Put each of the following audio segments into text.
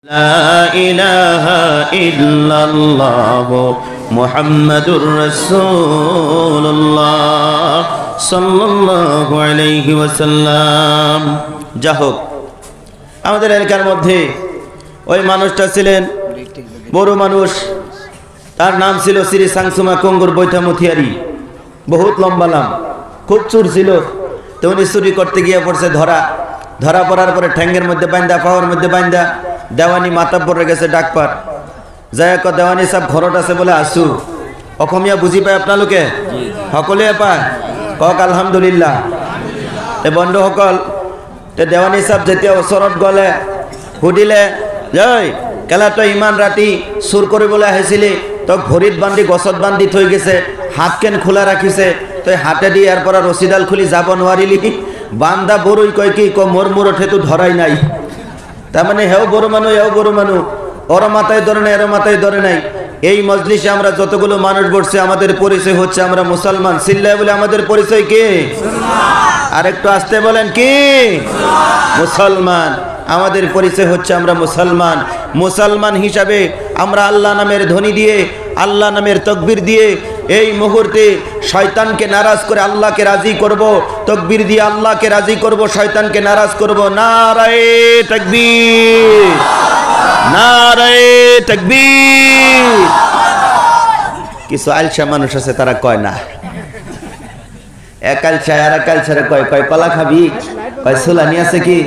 লা ইলাহা ইল্লাল্লাহ মুহাম্মাদুর রাসূলুল্লাহ সাল্লাল্লাহু আলাইহি ওয়াসাল্লাম। যা হোক, আমাদের এলাকার মধ্যে ওই মানুষটা ছিলেন বড় মানুষ, তার নাম ছিল শ্রী সাংসুমা কঙ্গুর বৈঠা মথিয়ারি। বহুত লম্বা নাম, খুব চুর ছিল। তো উনি চুরি করতে গিয়ে পড়ছে ধরা পড়ার পরে ঠ্যাঙ্গের মধ্যে বান্ধা, পাওয়ার মধ্যে বান্ধা দেওয়ানি মাথা পড়ে গেছে ডাকপার যায়। দেওয়ানি সব ঘরত আছে বলে আসু। অসমীয়া বুঝি পায় আপনালোকে? সকলোৱে পায়? কক আলহামদুলিল্লাহ। তে বন্ধুসকল, তে দেওয়ানি সাহেব যেতিয়া ওচৰত গ'লে সুধিলে, জয় কেলা তই ইমান ৰাতি চুৰ কৰিবলৈ আহিছিলি, তই ভৰিত বান্ধি গছত বান্ধি থৈ গৈছে, হাত কেন খোলা ৰাখিছে, তই হাতেদি ইয়াৰ পৰা ৰছীডাল খুলি যাব নোৱাৰিলি? বান্ধা বড়ই কয় কি মোর মূৰত হেতু ধৰাই নাই। তার হেও বড় মানুষ, ওর মাথায় ধরে নাই, এর মাথায় ধরে নাই। এই মজলিসে আমরা যতগুলো মানুষ বসছে, আমাদের পরিচয় হচ্ছে আমরা মুসলমান। চিল্লায় বলে আমাদের পরিচয় কি? আর একটু আসতে বলেন কি? মুসলমান। আমাদের পরিচয় হচ্ছে আমরা মুসলমান। মুসলমান হিসাবে আমরা আল্লাহ নামের ধ্বনি দিয়ে, আল্লাহ নামের তাকবীর দিয়ে এই মুহূর্তে শয়তানকে নারাজ করে আল্লাহকে রাজি করব। তাকবীর দিয়ে আল্লাহকে রাজি করব, শয়তানকে নারাজ করব। নারায়ে তাকবীর, নারায়ে তাকবীর। কিছু আলসা মানুষ আছে, তারা কয় না। এক আলসা আর এক আলসারে কয় কলা খাবি? কয় সোলানি আছে কি?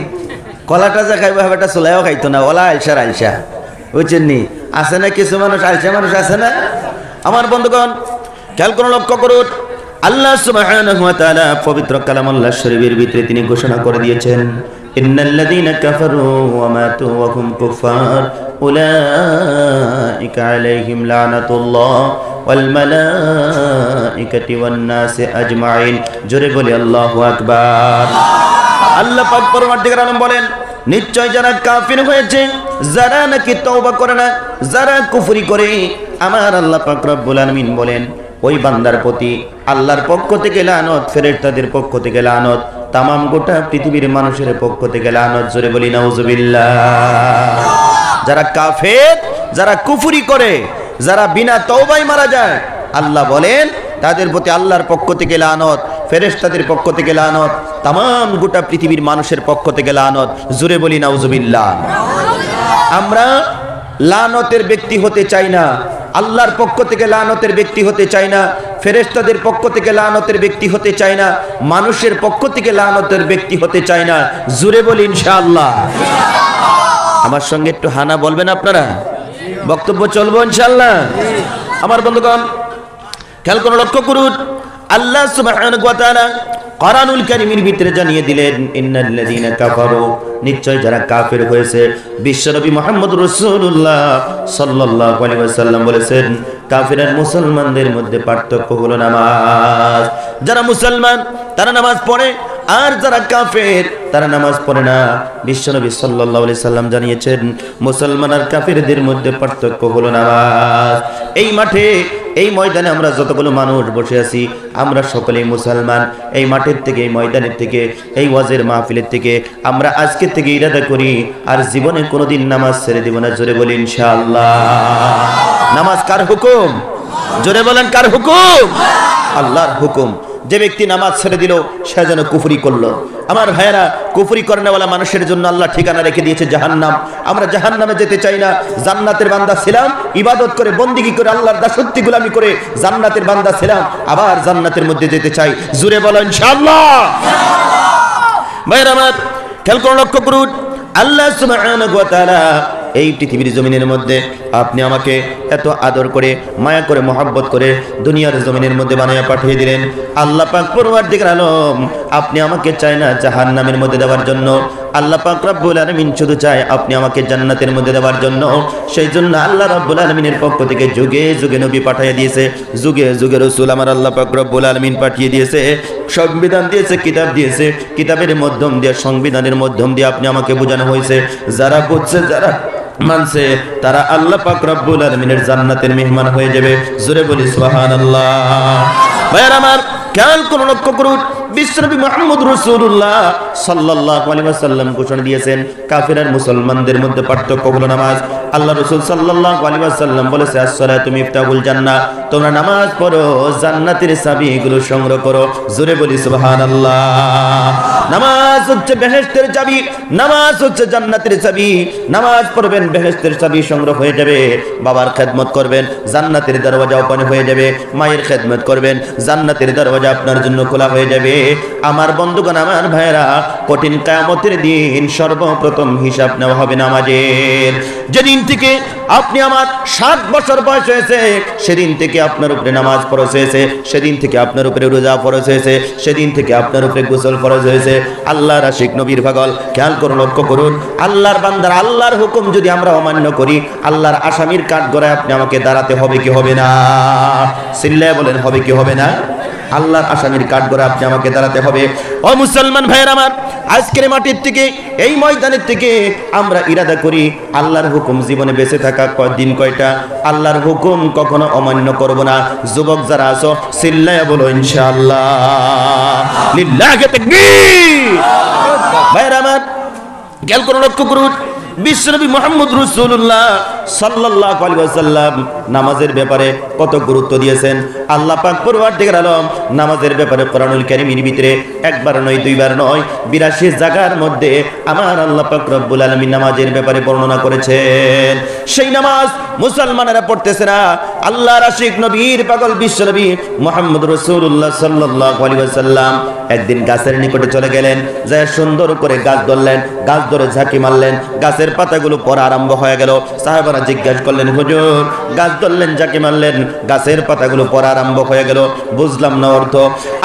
কলাটা যা খাইবো একটা সোলাইও খাইতো না। ওলা আলসার আলসা, বুঝছেন নি? আছে না কিছু মানুষ, আলসা মানুষ আছে না? আমার বন্ধুগণ, খেয়াল করে লক্ষ্য করুন, আল্লাহ সুবহানাহু ওয়া তাআলা পবিত্র কালামুল্লাহ শরীফের ভিতরে তিনি ঘোষণা করে দিয়েছেন, ইন্নাল্লাযীনা কাফারু ওয়া মাতু ওয়া হুম কুফার উলাইকা আলাইহিম লানাতুল্লাহ ওয়াল মালাইকাতি ওয়ান নাসি আজমাইন। জোরে বলি আল্লাহু আকবার। আল্লাহ পাক পরমার্থিকার আলম বলেন, নিশ্চয় যারা কাফির হয়েছে, যারা নাকি তওবা করে না, যারা কুফরি করে, আমার আল্লাহ পাক রব্বুল আলামিন বলেন ওই বান্দার প্রতি আল্লাহর পক্ষ থেকে লানত, ফেরেশতাদের পক্ষ থেকে লানত, তামাম গোটা পৃথিবীর মানুষের পক্ষ থেকে লানত। জোরে বলি নাউজুবিল্লাহ। যারা কাফের, যারা কুফরি করে, যারা বিনা তওবায় মারা যায়, আল্লাহ বলেন তাদের প্রতি আল্লাহর পক্ষ থেকে লানত, ফেরেশতাদের পক্ষ থেকে লানত, তামাম গোটা পৃথিবীর মানুষের পক্ষ থেকে লানত। জোরে বলি নাউজুবিল্লাহ। আমরা লানতের ব্যক্তি হতে চাই না, আল্লাহর পক্ষ থেকে লানতের ব্যক্তি হতে চাই না, ফেরেশতাদের পক্ষ থেকে লানতের ব্যক্তি হতে চাই না, মানুষের পক্ষ থেকে লানতের ব্যক্তি হতে চাই না। জোরে বলি ইনশাআল্লাহ। আমার সঙ্গে একটু হানা বলবেন আপনারা? বক্তব্য চলবো ইনশাআল্লাহ। আমার বন্ধুগণ, খেয়াল করে লক্ষ্য করুন, আল্লাহ সুবহানাহু ওয়া তাআলা কোরআনুল কারীমের ভিতরে জানিয়ে দিলেন, ইন্নাল্লাযীনা কাফারু, নিশ্চয় যারা কাফের হয়েছে। বিশ্বনবী মুহাম্মদুর রাসূলুল্লাহ সাল্লাল্লাহু আলাইহি ওয়াসাল্লাম বলেছেন, কাফির আর মুসলমানদের মধ্যে পার্থক্য হলো নামাজ। যারা মুসলমান তারা নামাজ পড়ে, আর যারা কাফের তারা নামাজ পড়ে না। বিশ্বনবী সাল্লাল্লাহু আলাইহি সাল্লাম জানিয়েছেন, মুসলমান আর কাফেরদের মধ্যে পার্থক্য হলো নামাজ। এই মাঠে, এই ময়দানে আমরা যতগুলো মানুষ বসে আছি, আমরা সকলেই মুসলমান। এই মাঠের থেকে, এই ময়দানের থেকে, এই ওয়াজের মাহফিলের থেকে আমরা আজকে থেকে ইরাদা করি আর জীবনে কোনোদিন নামাজ ছেড়ে দিব না। জোরে বলি ইনশাআল্লাহ। নামাজ কার হুকুম? জোরে বলেন কার হুকুম? আল্লাহর হুকুম। যে ব্যক্তি নামাজ ছেড়ে দিল সে যেন কুফরি করলো। আমার ভাইয়েরা, কুফরি করেনেওয়ালা মানুষের জন্য আল্লাহ ঠিকানা রেখে দিয়েছে জাহান্নাম। আমরা জাহান্নামে যেতে চাই না। জান্নাতের বান্দা ছিলাম, ইবাদত করে, বন্দেগী করে, আল্লাহর দাসত্ব গোলামি করে জান্নাতের বান্দা ছিলাম, আবার জান্নাতের মধ্যে যেতে চাই। জোরে বলো ইনশাআল্লাহ। ভাইয়েরা আমার, খেয়াল করে লক্ষ্য করুন, আল্লাহ সুবহানাহু ওয়া তাআলা এই পৃথিবীর জমিনের মধ্যে আপনি আমাকে এত আদর করে, মায়া করে, মহব্বত করে দুনিয়ার জমিনের মধ্যে বানায়া পাঠিয়ে দিলেন। আল্লাহ পাক পরওয়ারদিগার আলম আপনি আমাকে চায় না জাহান্নামের মধ্যে দেওয়ার জন্য, আল্লাহ পাক রব্বুল আলামিন শুধু চায় আপনি আমাকে জান্নাতের মধ্যে দেওয়ার জন্য। সেই জন্য আল্লাহ রব্বুল আলামিনের পক্ষ থেকে যুগে যুগে নবী পাঠিয়ে দিয়েছে, যুগে যুগে রাসূল আমার আল্লাহ পাক রব্বুল আলামিন পাঠিয়ে দিয়েছে, সংবিধান দিয়েছে, কিতাব দিয়েছে। কিতাবের মাধ্যম দিয়ে, সংবিধানের মাধ্যম দিয়ে আপনি আমাকে বোঝানো হয়েছে, যারা বুঝছে, যারা মানছে, তারা আল্লাহ পাক রব্বুল আলামিনের জান্নাতের মেহমান হয়ে যাবে। জোরে বলি সুবহানাল্লাহ। ভাইরা আমার, খেয়াল করুন, লক্ষ্য করুন, বিশ্বনবী মুহাম্মদ রাসূলুল্লাহ সাল্লাল্লাহু আলাইহি ওয়াসাল্লাম ঘোষণা দিয়েছেন কাফির আর মুসলমানদের মধ্যে পার্থক্য হলো নামাজ। আল্লাহ রাসূল সাল্লাল্লাহু আলাইহি ওয়াসাল্লাম বলেছে, আসসালাতু মিফতাহুল জান্নাহ, তোমরা নামাজ পড়ো জান্নাতের চাবিগুলো সংগ্রহ করো। জোরে বলি সুবহানাল্লাহ। নামাজ হচ্ছে বেহেশতের চাবি, নামাজ হচ্ছে জান্নাতের চাবি। নামাজ পড়বেন, বেহেশতের চাবি সংগ্রহ হয়ে যাবে। বাবার খেদমত করবেন, জান্নাতের দরওয়াজা ওপেন হয়ে যাবে। মায়ের খেদমত করবেন, জান্নাতের দরওয়াজা আপনার জন্য খোলা হয়ে যাবে। আমার বন্ধুগণ, আমার ভাইরা, কঠিন কিয়ামতের দিন সর্বপ্রথম হিসাব নেওয়া হবে নামাজের। যেদিন থেকে আপনি আমার 7 বছর বয়স হয়েছে, সেদিন থেকে আপনার উপরে নামাজ ফরজ হয়েছে, সেদিন থেকে আপনার উপরে রোজা ফরজ হয়েছে, সেদিন থেকে আপনার উপরে গোসল ফরজ হয়েছে। আল্লাহর আশিক নবীর পাগল, খেয়াল করুন, লক্ষ্য করুন, আল্লাহর বান্দার আল্লাহর হুকুম যদি আমরা অমান্য করি, আল্লাহর আসামির কাঠগড়ায় আপনি আমাকে দাঁড়াতে হবে কি হবে না? চিল্লায় বলেন, হবে কি হবে না? আল্লাহর আসামির কাঠগড়ায় আপনি আমাকে দাঁড়াতে হবে। ও মুসলমান ভাইয়ের আমার, আজকের মাটির থেকে, এই ময়দানের থেকে আমরা ইরাদা করি আল্লাহর হুকুম জীবনে বেঁচে থাকা দিন কয়টা, আল্লাহর হুকুম কখনো অমান্য করব না। যুবক যারা আছো চিল্লায়া বলো ইনশাআল্লাহ। লিল্লাহি তাকবীর। ভাইয়ের আমার, খেয়াল করুন, লক্ষ্য করুন, বিশ্বনবী মুহাম্মদ রাসূলুল্লাহ সাল্লাল্লাহু আলাইহি ওয়াসাল্লাম নামাজের ব্যাপারে কত গুরুত্ব দিয়েছেন। আল্লাহ পাক পরওয়ারদিগার আলম নামাজের ব্যাপারে কোরআনুল কারীমের ভিতরে একবার নয়, দুইবার নয়, 82 জায়গার মধ্যে আমার আল্লাহ পাক রব্বুল আলামিন নামাজের ব্যাপারে বর্ণনা করেছেন। সেই নামাজ মুসলমানেরা পড়তেছে না। আল্লাহর আশিক নবীর পাগল বিশ্বনবী মুহাম্মদ রাসূলুল্লাহ সাল্লাল্লাহু আলাইহি ওয়াসাল্লাম একদিন গাছের নিকটে চলে গেলেন, যায় সুন্দর করে গাছ ধরলেন, গাছ ধরে ঝাঁকি মারলেন, গাছের পাতাগুলো পড়া আরম্ভ হয়ে গেল। সাহাবারা জিজ্ঞাসা করলেন, হুজুর গাছ ধরলেন, ঝাঁকি মারলেন, গাছের পাতাগুলো পড়া আরম্ভ হয়ে গেল, বুঝলাম না অর্থ।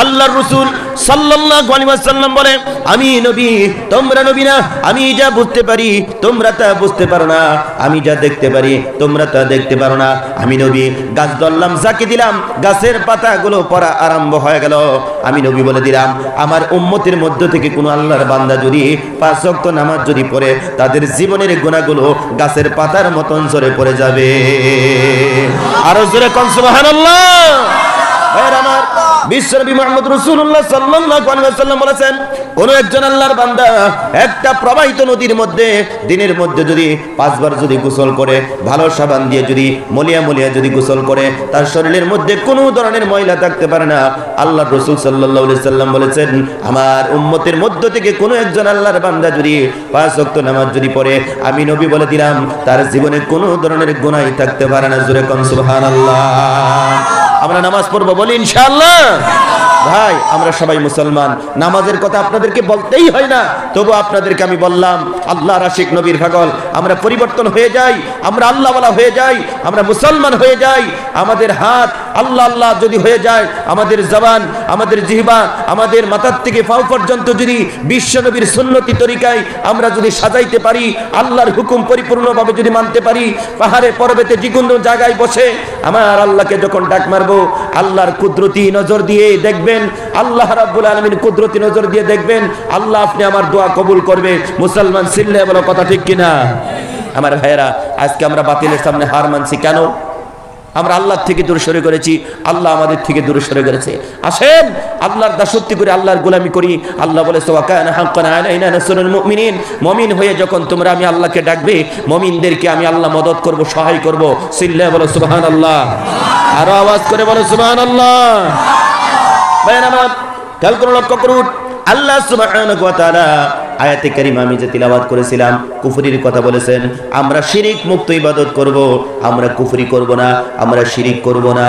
আল্লাহর রাসূল সাল্লাল্লাহু আলাইহি ওয়াসাল্লাম বলে, আমি নবী, তোমরা নবী না। আমি যা বুঝতে পারি তোমরা তা বুঝতে পারো না, আমি যা দেখতে পারি তোমরা তা দেখতে পারো না। আমি নবী গাছ ধরলাম, ঝাঁকি দিলাম, গাছের পাতাগুলো পড়া আরম্ভ হয়ে গেল। আমি নবী বলে দিলাম, আমার উম্মতের মধ্য থেকে কোন আল্লাহর বান্দা যদি 5 ওয়াক্ত নামাজ যদি পড়ে, তাদের জীবনের গুনাহগুলো গাছের পাতার মতন ঝরে পড়ে যাবে। আরো জোরে কোন সুবহানাল্লাহ। ভাইরা আমার, বিশ্বনবী মুহাম্মদ রাসূলুল্লাহ সাল্লাল্লাহু আলাইহি ওয়াসাল্লাম বলেছেন, কোন একজন আল্লাহর বান্দা একটা প্রবাহিত নদীর মধ্যে দিনের মধ্যে যদি 5 বার যদি গোসল করে, ভালো সাবান দিয়ে যদি মলিয়া মলিয়া যদি গোসল করে, তার শরীরের মধ্যে কোনো ধরনের ময়লা থাকতে পারে না। আল্লাহর রাসূল সাল্লাল্লাহু আলাইহি ওয়াসাল্লাম বলেছেন, আমার উম্মতের মধ্য থেকে কোন একজন আল্লাহর বান্দা যদি 5 ওয়াক্ত নামাজ যদি পড়ে, আমি নবী বলে দিলাম তার জীবনে কোনো ধরনের গুনাহই থাকতে পারে না। জোরে কোন সুবহানাল্লাহ। আমরা নামাজ পড়বো বলি ইনশাআল্লাহ। ভাই, আমরা সবাই মুসলমান, নামাজের কথা আপনাদেরকে বলতেই হয় না, তবু আপনাদেরকে আমি বললাম, আল্লাহর আশিক নবীর পাগল, আমরা পরিবর্তন হয়ে যাই, আমরা আল্লাহওয়ালা হয়ে যাই, আমরা মুসলমান হয়ে যাই। আমাদের হাত আল্লাহ আল্লাহ যদি হয়ে যায়, আমাদের জবান, আমাদের জিহ্বা, আমাদের মাথার থেকে পাও পর্যন্ত যদি বিশ্বনবীর সুন্নতি তরিকায় আমরা যদি সাজাইতে পারি, আল্লাহর হুকুম পরিপূর্ণভাবে যদি মানতে পারি, পাহাড়ে পর্বতে যে কোনো জায়গায় বসে আমার আল্লাহকে যখন ডাক মারবো, আল্লাহর কুদরতি নজর দিয়ে দেখবেন, আল্লাহ রাব্বুল আলামিন কুদরতি নজর দিয়ে দেখবেন, আল্লাহ আপনি আমার দোয়া কবুল করবে। মুসলমান সিল্লে বলো কথা ঠিক কিনা? আমার ভাইয়েরা, আজকে আমরা বাতিলের সামনে হার মানছি কেন? আমরা আল্লাহর থেকে দূরে সরে করেছি, আল্লাহ আমাদের থেকে দূরে সরে করেছে। আসেন আল্লাহর দাসত্ব করে আল্লাহর গোলামি করি। আল্লাহ বলে, ওয়াকানা হাক্কান আলাইনা নাসরুল মুমিনিন, মুমিন হয়ে যখন তোমরা আমি আল্লাহকে ডাকবে, মুমিনদেরকে আমি আল্লাহ মদদ করব, সহায় করব। সিল্লা বলো সুবহানাল্লাহ। আরো আওয়াজ করে বলো সুবহানাল্লাহ। ভাইরা আমার, খেয়াল করে লক্ষ্য করুন, আল্লাহ সুবহানাহু ওয়া তাআলা আয়াতে কারিমা আমি যে তিলাওয়াত করেছিলাম, কুফরির কথা বলেছেন। আমরা শিরিক মুক্ত ইবাদত করব, আমরা কুফরি করব না, আমরা শিরিক করব না।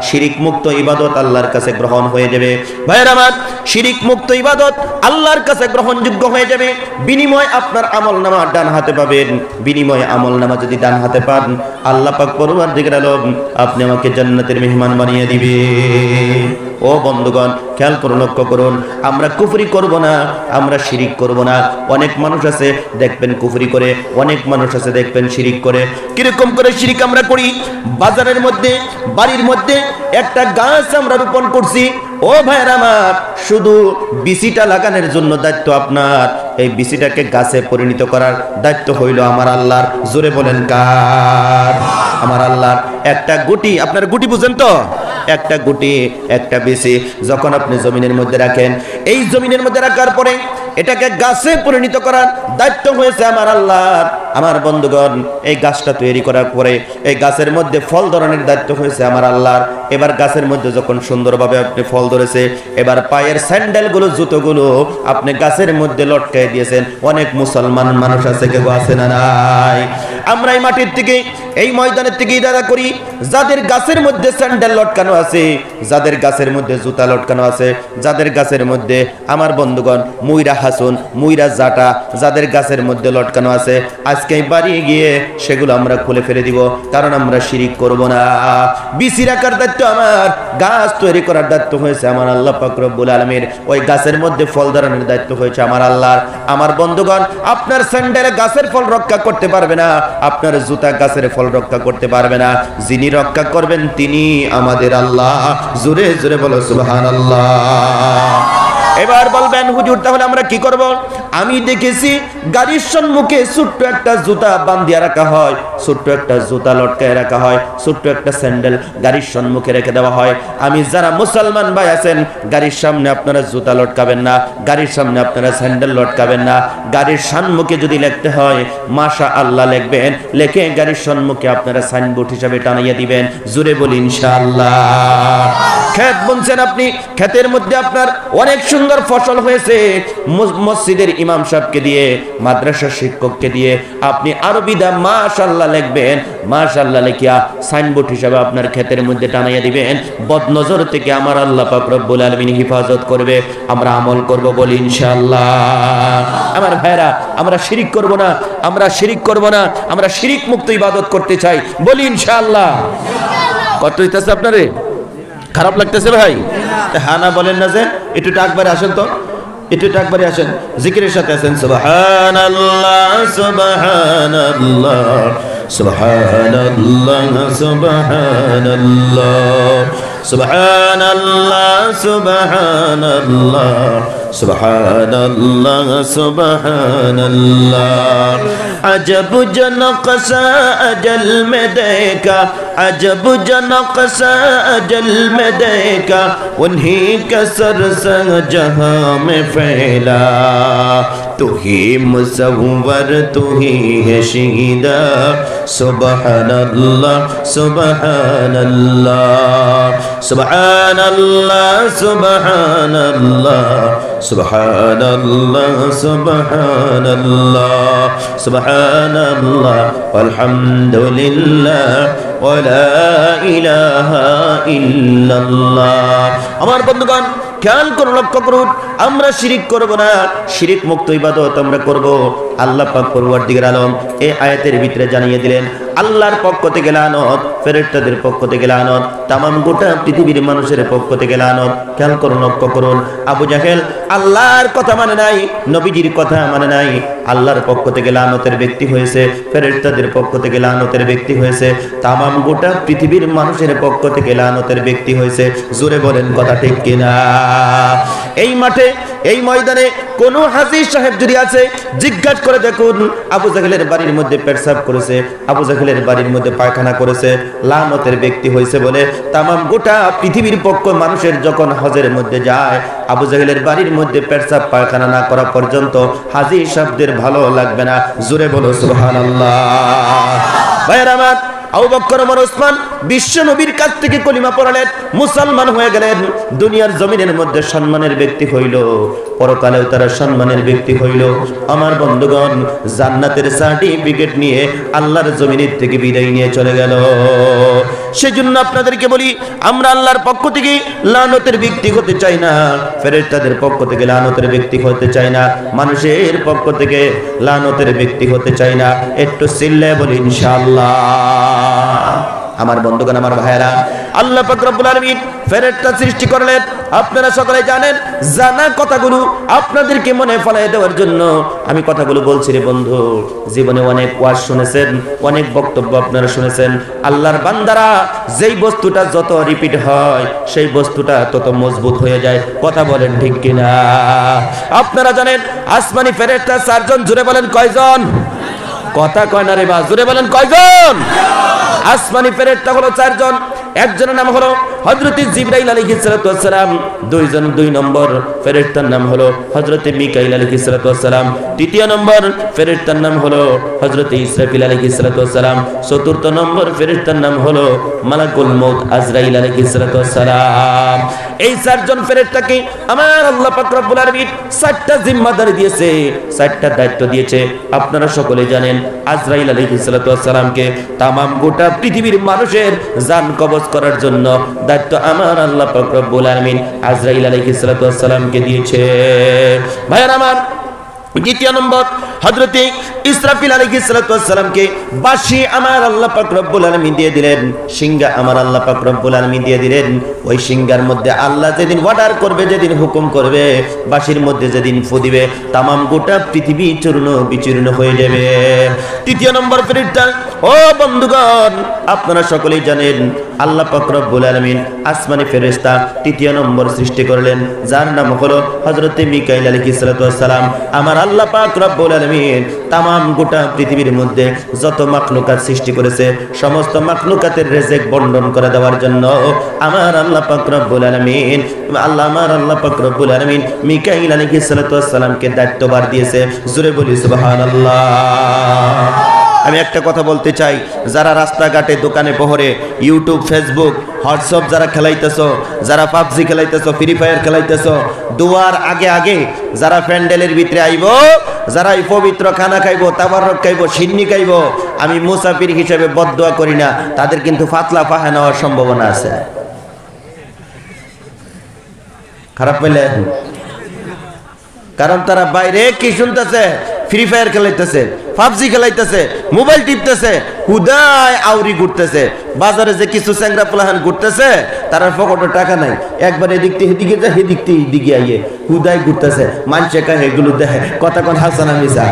শিরিক মুক্ত ইবাদত আল্লাহর কাছে গ্রহণ হয়ে যাবে। ভাইরা আমার, শিরিক মুক্ত ইবাদত আল্লাহর কাছে গ্রহণযোগ্য হয়ে যাবে। বিনিময় আপনার আমলনামা ডান হাতে পাবেন। বিনিময় আমলনামা যদি ডান হাতে পান, আল্লাহ পাক পরওয়ারদিগার আলম আপনি আমাকে জান্নাতের মেহমান বানিয়ে দিবে। ও বন্ধুগণ, খেয়াল করুন, লক্ষ্য করুন, আমরা কুফরি করব না, আমরা শিরিক করব না। অনেক মানুষ আছে দেখবেন কুফরি করে, অনেক মানুষ আছে দেখবেন শিরিক করে। কিরকম করে শিরিক আমরা করি? বাজারের মধ্যে, বাড়ির মধ্যে একটা গাছ আমরা রোপণ করছি। ও ভাইরা আমার, শুধু বিচিটা লাগানোর জন্য দায়িত্ব আপনার, এই বিচিটাকে গাছে পরিণত করার দায়িত্ব হইল আমার আল্লাহর। জোরে বলেন কার? আমার আল্লাহর একটা গুটি, আপনার গুটি বুঝেন তো, একটা গুটি একটা বিচি যখন আপনি জমিনের মধ্যে রাখেন, এই জমিনের মধ্যে রাখার পরে এটাকে গাছে পরিণত করার দায়িত্ব হয়েছে আমার আল্লাহর। আমার বন্ধুগণ, এই গাছটা তৈরি করার পরে এই গাছের মধ্যে ফল ধরনের দায়িত্ব হয়েছে আমার আল্লাহর। এবার গাছের মধ্যে যখন সুন্দরভাবে আপনি ফল ধরেছে, এবার পায়ের স্যান্ডেলগুলো জুতোগুলো আপনি গাছের মধ্যে লটকাই দিয়েছেন। অনেক মুসলমান মানুষ আছে, কেউ আছে না নাই? আমরা এই মাটির থেকে, এই ময়দানের থেকে ইরাদা করি, যাদের গাছের মধ্যে স্যান্ডেল লটকানো আছে, যাদের গাছের মধ্যে জুতা লটকানো আছে, যাদের গাছের মধ্যে আমার বন্ধুগণ মুইরা হাসুন, মুইরা জাটা যাদের গাছের মধ্যে লটকানো আছে, আজকে বাড়ি গিয়ে সেগুলো আমরা খুলে ফেলে দিব, কারণ আমরা শিরিক করব না। বিচি রাখার দায়িত্ব আমার, গাছ তৈরি করার দায়িত্ব হয়েছে আমার আল্লাহ পাক রব্বুল আলামিন, ওই গাছের মধ্যে ফল ধরানোর দায়িত্ব হয়েছে আমার আল্লাহর। আমার বন্ধুগণ, আপনার স্যান্ডেলে গাছের ফল রক্ষা করতে পারবে না, আপনার জুতা গাছের ফল রক্ষা করতে পারবে না, যিনি রক্ষা করবেন তিনি আমাদের আল্লাহ। জোরে জোরে বলো সুবহানাল্লাহ। এবার বলবেন হুজুর তাহলে আমরা কি করব? আমি দেখেছি গাড়ির সম্মুখে ছোট্ট একটা জুতা বাঁধিয়ে রাখা হয়, ছোট্ট একটা জুতা লটকায় রাখা হয়, ছোট্ট একটা স্যান্ডেল গাড়ির সম্মুখে রেখে দেওয়া হয়। আমি যারা মুসলমান ভাই আছেন, গাড়ির সামনে আপনারা জুতা লটকাবেন না, গাড়ির সামনে আপনারা স্যান্ডেল লটকাবেন না। গাড়ির সম্মুখে যদি লিখতে হয় মাশা আল্লাহ লিখবেন, লিখে গাড়ির সম্মুখে আপনারা সাইনবোর্ড হিসাবে টানাইয়া দিবেন। জোরে বলি ইনশাআল্লাহ। ক্ষেত বুনছেন আপনি, ক্ষেতের মধ্যে আপনার অনেক সুন্দর ফসল হয়েছে, মসজিদের ইমাম সাহেবকে দিয়ে, মাদ্রাসার শিক্ষককে দিয়ে আপনি আরবিদা মাশাআল্লাহ লিখবেন। মাশাআল্লাহ লিখিয়া সাইনবোর্ড হিসাবে আপনার ক্ষেতের মধ্যে টানাইয়া দিবেন। বদনজর থেকে আমার আল্লাহ পাক রব্বুল আলামিন হিফাজত করবে। আমরা আমল করব, বলি ইনশাআল্লাহ। আমার ভাইরা, আমরা শিরিক করব না, আমরা শিরিক করব না, আমরা শিরিক মুক্ত ইবাদত করতে চাই, বলি ইনশাআল্লাহ। কত হইতাছে আপনারে? খারাপ লাগতেছে ভাই? হ্যাঁ না বলেন না যে? একটু একবারে আসেন তো, একটু একবারে আসেন, জিকিরের সাথে আসেন। সুবহানাল্লাহ সুবহানাল্লাহ সুবহানাল্লাহ সুবহানাল্লাহ সুবহানাল্লাহ সুবহানাল্লাহ সুবহানাল্লাহ সুবহানাল্লাহ। अजब जो नक्शा अजल में देखा, अजब जो नक्शा अजल में देखा, उन्हीं का सर संग जहां में फैला। तू ही मुसव्वर, तू ही है शीदा, सुबहानल्लाह सुबहानल्लाह सुबहानल्लाह सुबहानल्लाह सुबहानल्लाह सुबहानल्लाह सुबहानल्लाह वल्हम्दुलिल्लाह वला इलाहा इल्लाल्लाह। আমার বন্ধুগণ, খেয়াল করুন, লক্ষ্য করুন, আমরা শিরিক করব না, শিরিক মুক্ত ইবাদত আমরা করব। আল্লাহ পাক পরওয়ারদিগার আলম এই আয়াতের ভিতরে জানিয়ে দিলেন আল্লাহর পক্ষ থেকে লানত, ফেরেশতাদের পক্ষ থেকে লানত, তামাম গোটা পৃথিবীর মানুষের পক্ষ থেকে লানত। খেয়াল করুন, লক্ষ্য করুন, আবু জাহেল আল্লাহর কথা মানে নাই, নবীজির কথা মানে নাই, আল্লাহর পক্ষ থেকে লানতের ব্যক্তি হয়েছে, ফেরেশতাদের পক্ষ থেকে লানতের ব্যক্তি হয়েছে, তামাম গোটা পৃথিবীর মানুষের পক্ষ থেকে লানতের ব্যক্তি হয়েছে। জোরে বলেন কথা ঠিক কিনা? এই মাঠে, এই ময়দানে কোন হাজী সাহেব যদি আছে, জিজ্ঞাসা করে দেখুন আবু জাহেলের বাড়ির মধ্যে পেশাব করেছে, আবু জাহেলের বাড়ির মধ্যে পায়খানা করেছে, লানতের ব্যক্তি হয়েছে বলে তামাম গোটা পৃথিবীর পক্ষ মানুষের যখন হজের মধ্যে যায়, আবু জাহেলের বাড়ির মধ্যে পেশাব পায়খানা না করা পর্যন্ত হাজী সাহেবদের ভালো লাগবে না। জোরে বলো সুবহানাল্লাহ। ভাইরা আমার, আবু বকর, ওমর, ওসমান বিশ্ব নবীর কাছ থেকে কলিমা পড়ালেন, মুসলমান হয়ে গেলেন, দুনিয়ার জমিনের মধ্যে সম্মানের ব্যক্তি হইল, পরকালেও তারা সম্মানের ব্যক্তি হইল। আমার বন্ধুগণ, জান্নাতের সার্টিফিকেট নিয়ে আল্লাহর জমিনের থেকে বিদায় নিয়ে চলে গেল। সেজন্য আপনাদেরকে বলি, আমরা আল্লাহর পক্ষ থেকে লানতের ব্যক্তি হতে চাই না, ফেরেশতাদের পক্ষ থেকে লানতের ব্যক্তি হতে চাই না, মানুষের পক্ষ থেকে লানতের ব্যক্তি হতে চাই না। একটু চিল্লায় বলি ইনশাআল্লাহ। আমার বন্ধুগণ, আমার ভাইয়েরা, আল্লাহ পাক রব্বুল আলামিন ফেরেশতা সৃষ্টি করলেন। আপনারা সকলে জানেন, জানা কথাগুলো আপনাদেরকে মনে ফলাই দেওয়ার জন্য আমি কথাগুলো বলছি রে বন্ধু। জীবনে অনেক ওয়াজ শুনেছেন, অনেক বক্তব্য আপনারা শুনেছেন। আল্লাহর বান্দারা যেই বস্তুটা যত রিপিট হয়, সেই বস্তুটা তত মজবুত হয়ে যায়। কথা বলেন ঠিক কিনা? আপনারা জানেন আসমানি ফেরেশতা চারজন, জুড়ে বলেন কয়জন? কথা কয় না রে বা, জোরে বলেন কয়জন? আসমানি ফেরেশতা হলো 4 জন। একজনের নাম হলো হযরত জিবরাইল আলাইহিস সালাতু ওয়াস সালাম, দুই নম্বর ফেরেশতার নাম হলো হযরত মিকাইল আলাইহিস সালাতু ওয়াস সালাম, তৃতীয় নম্বর ফেরেশতার নাম হলো হযরত ইসরাফিল আলাইহিস সালাতু ওয়াস সালাম, চতুর্থ নম্বর ফেরেশতার নাম হলো মালাকুল মউত আজরাইল আলাইহিস সালাতু ওয়াস সালাম। এই 4 জন ফেরেশতাকে আমার আল্লাহ পাক রব্বুল আলামিন 4টা জিম্মাদারি দিয়েছে, 4টা দায়িত্ব দিয়েছে। আপনারা সকলে জানেন আজরাইল আলাইহিস সালাতু ওয়াস সালামকে তামাম গোটা পৃথিবীর মানুষের জান কবজ করার জন্য দায়িত্ব আমার আল্লাহ পাক রব্বুল আলামিন আজরাইল আলাইহিস সালাতু ওয়াস সালামকে দিয়েছে। ভাইরা আমার, দ্বিতীয় নম্বর হযরত ইসরাফিল আলাইহিস সালাতু ওয়াস সালামকে বাঁশি আমার আল্লাহ পাক রব্বুল আলামিন দিয়ে দিলেন, সিংহা আমার আল্লাহ পাক রব্বুল আলামিন দিয়ে দিলেন। ওই সিংহার মধ্যে আল্লাহ যেদিন অর্ডার করবে, যেদিন হুকুম করবে, বাঁশির মধ্যে যেদিন ফু দিবে, তামাম গোটা পৃথিবী চূর্ণ বিচূর্ণ হয়ে যাবে। তৃতীয় নম্বর ফেরেশতা, ও বন্ধুগণ, আপনারা সকলেই জানেন আল্লাহ পাক রব্বুল আলামিন আসমানি ফেরেশতা তৃতীয় নম্বর সৃষ্টি করলেন, যার নাম হলো হযরত মিকাইল আলাইহিস সালাতু ওয়াস সালাম। আমার আল্লাহ পাক রব্বুল আলামিন তামাম গোটা পৃথিবীর মধ্যে যত মাখলুকাত সৃষ্টি করেছে, সমস্ত মাখলুকাতের রিজিক বন্টন করে দেওয়ার জন্য আমার আল্লাহ পাক রব্বুল আলামিন আমার আল্লাহ পাক রব্বুল আলামিন মিকাইল আলাইহিস সালাতু ওয়াস সালামকে দায়িত্বভার দিয়েছে। জোরে বলি সুবহানাল্লাহ। আমি একটা কথা বলতে চাই, যারা রাস্তাঘাটে দোকানে পহরে ইউটিউব ফেসবুক হোয়াটসঅ্যাপ যারা খেলাইতেছো, যারা পাবজি খেলাইতেছো, ফ্রি ফায়ার খেলাইতেছো, দুয়ার আগে আগে যারা প্যান্ডেলের ভিতরে আইব, যারা এই পবিত্র খানা খাইব, তাবারক খাইব, সিন্নি খাইব, আমি মুসাফির হিসেবে বদদোয়া করি না, তাদের কিন্তু ফাতলা ফাহা নেওয়ার সম্ভাবনা আছে। খারাপ পেলে, কারণ তারা বাইরে কি শুনতেছে, ফ্রি ফায়ার খেলাইতেছে, পাবজি খেলাইতেছে, মোবাইল টিপতেছে, হুদায় আউরি ঘুরতেছে। বাজারে যে কিছু চ্যাংরা প্লাহান ঘুরতেছে, তারা পকেটে টাকা নাই, একবার এদিক থেকে এদিকে যায়, এদিক থেকে এদিকে আইয়ে হুদায় ঘুরতেছে। মানুষে কাহে এগুলো দেখে, কথা কোন হাসানা মিশা,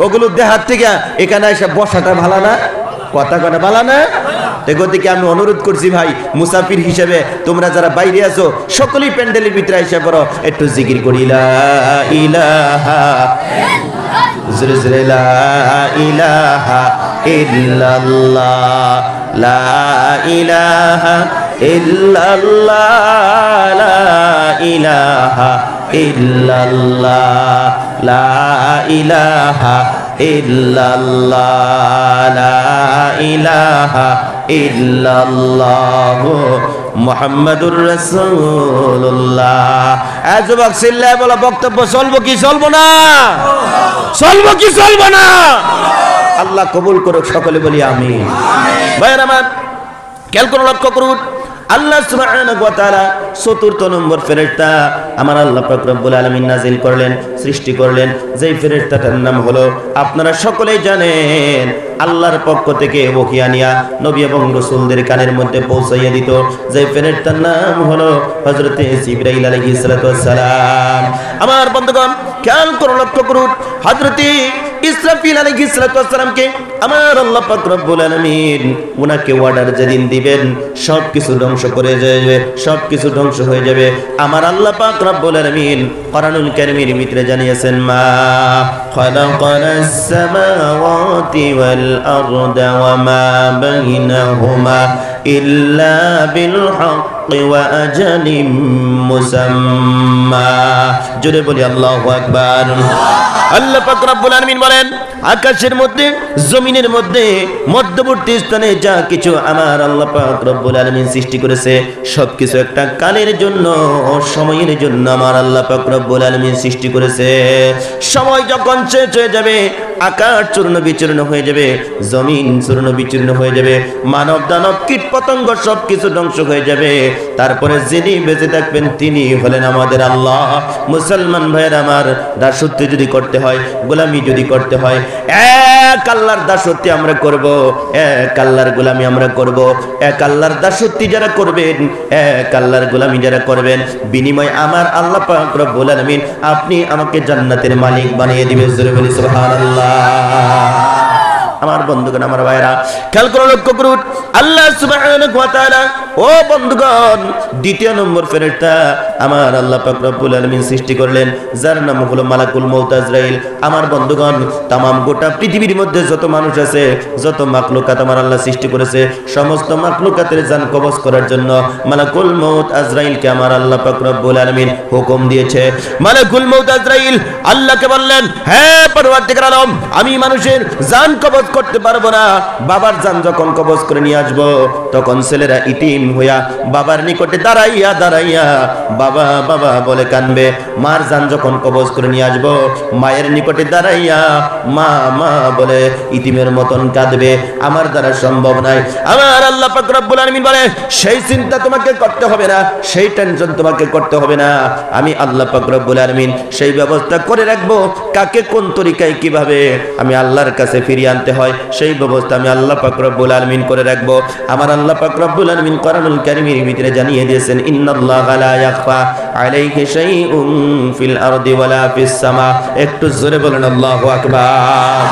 ওগুলো দেখার থেকে এখানে এসে বসাটা ভালো না, কথা কথা ভালো না। গতিকে আমি অনুরোধ করছি ভাই, মুসাফির হিসেবে তোমরা যারা বাইরে আছো সকলেই প্যান্ডেলের ভিতরে এসে পড়ো, একটু জিকির করি লা ইলাহা জোরে জোরে লা ইলাহা ইল্লাল্লাহ, লা ইলাহা ইল্লাল্লাহ, লা ইলাহা ইল্লাল্লাহ, লা ইলাহা ইল্লাল্লাহ, লা ইলাহা ইল্লাল্লাহ মুহাম্মাদুর রাসূলুল্লাহ। যুবক চিল্লায় বলো, বক্তব্য চলবো কি চলবো না? চলবো কি চলবো না? আল্লাহ কবুল করুক, সকলে বলি আমিন। ভাইরা আমার, খেয়াল করে লক্ষ্য করুন, আল্লাহ সুবহানাহু ওয়া তাআলা চতুর্থ নম্বর ফেরেশতা আমার আল্লাহ পাক রব্বুল আলামিন নাজিল করলেন, সৃষ্টি করলেন, যেই ফেরেশতাটার নাম হলো, আপনারা সকলেই জানেন, আল্লাহর পক্ষ থেকে ওহী আনিয়া নবী এবং রাসূলদের কানের মধ্যে পৌঁছাইয়া দিত, যেই ফেরেশতার নাম হলো হযরত জিবরাইল আলাইহিস সালাতু ওয়াস সালাম। আমার বন্ধুগণ, খেয়াল করে লক্ষ্য করুন, হযরত ইসরাফিল আলাইহিস সালাতু ওয়াস সালামকে আমার আল্লাহ পাক রব্বুল আলামিন উনাকে অর্ডার যেদিন দিবেন, সবকিছু ধ্বংস করে যাবে, সবকিছু ধ্বংস হয়ে যাবে। আমার আল্লাহ পাক রব্বুল আলামিন কুরআনুল কারীমের ভিতরে জানিয়েছেন, মা খালাকানাস সামাওয়াতি ওয়াল আরদা ওয়া মা বাইনাহুমা ইল্লা বিল হাক্কি ওয়া আজালিম মুসাম্মা। জোরে বলি আল্লাহু আকবার। আল্লাহ পাক রব্বুল আলামিন বলেন, আকাশের মধ্যে জমিনের মধ্যে মধ্যবর্তী স্থানে যা কিছু আমার আল্লাহ পাক রব্বুল আলামিন সৃষ্টি করেছে, সবকিছু একটা কালের জন্য, সময়ের জন্য আমার আল্লাহ পাক রব্বুল আলামিন সৃষ্টি করেছে। সময় যখন শেষ হয়ে যাবে, আকাশ চূর্ণ বিচূর্ণ হয়ে যাবে, জমিন চূর্ণ বিচূর্ণ হয়ে যাবে, মানব দানব কীট পতঙ্গ সবকিছু ধ্বংস হয়ে যাবে, তারপরে যিনি বেঁচে থাকবেন তিনি হলেন আমাদের আল্লাহ। মুসলমান ভাইয়ের আমার, দাসত্ব যদি করতে হয়, গোলামি যদি করতে হয়, এক আল্লাহর দাসত্ব আমরা করব, এক আল্লাহর গোলামি আমরা করব। এক আল্লাহর দাসত্ব যারা করবেন, এক আল্লাহর গোলামি যারা করবেন, বিনিময় আমার আল্লাহ পাক রব্বুল আলামিন আপনি আমাকে জান্নাতের মালিক বানিয়ে দিবেন। জোরে বলি সুবহানাল্লাহ। আমার বন্ধুগণ, আমার ভাইরা, খেয়াল করে লক্ষ্য করুন, আল্লাহ সুবহানাহু ওয়া তাআলা, ও বন্ধুগণ, দ্বিতীয় নম্বর ফেরেশতা আমার আল্লাহ পাক রব্বুল আলামিন সৃষ্টি করলেন, যার নাম হলো মালাকুল মউত আজরাইল। আমার বন্ধুগণ, তামাম গোটা পৃথিবীর মধ্যে যত মানুষ আছে, যত মাখলুকাত আমার আল্লাহ সৃষ্টি করেছে, সমস্ত মাখলুকাতের জান কবজ করার জন্য মালাকুল মউত আজরাইলকে আমার আল্লাহ পাক রব্বুল আলামিন হুকুম দিয়েছে। মালাকুল মউত আজরাইল আল্লাহকে বললেন, হে পরওয়ারদিগার আলম, আমি মানুষের জান কবজ করতে পারবো না। বাবার জান যখন কবজ করে নিয়ে আসবো, তখন ছেলেরা ইতিম হইয়া বাবার নিকটে দাঁড়াইয়া দাঁড়াইয়া বাবা বাবা বলে কানবে। মার জান যখন কবজ করে নিয়ে আসবো, মায়ের নিকটে দাঁড়াইয়া মা মা বলে ইতিমের মতন কাঁদবে। আমার দ্বারা সম্ভব নাই। আমার আল্লাহ পাক রব্বুল আলামিন বলে, সেই চিন্তা তোমাকে করতে হবে না, সেই টেনশন তোমাকে করতে হবে না। আমি আল্লাহ পাক রব্বুল আলামিন সেই ব্যবস্থা করে রাখবো, কাকে কোন তরিকায় কিভাবে আমি আল্লাহর কাছে ফিরিয়ে আনতে হয়, সেই ব্যবস্থা আমি আল্লাহ পাক রব্বুল আলামিন করে রাখবো। আমার আল্লাহ পাক রব্বুল আলামিন কোরআনুল কারীমের ভিতরে জানিয়ে দিয়েছেন, ইন্নাল্লাহা লা ইয়াখফা আলাইহি শাইউন ফিল আরদি ওয়ালা ফিস সামা। একটু জোরে বলেন আল্লাহু আকবার।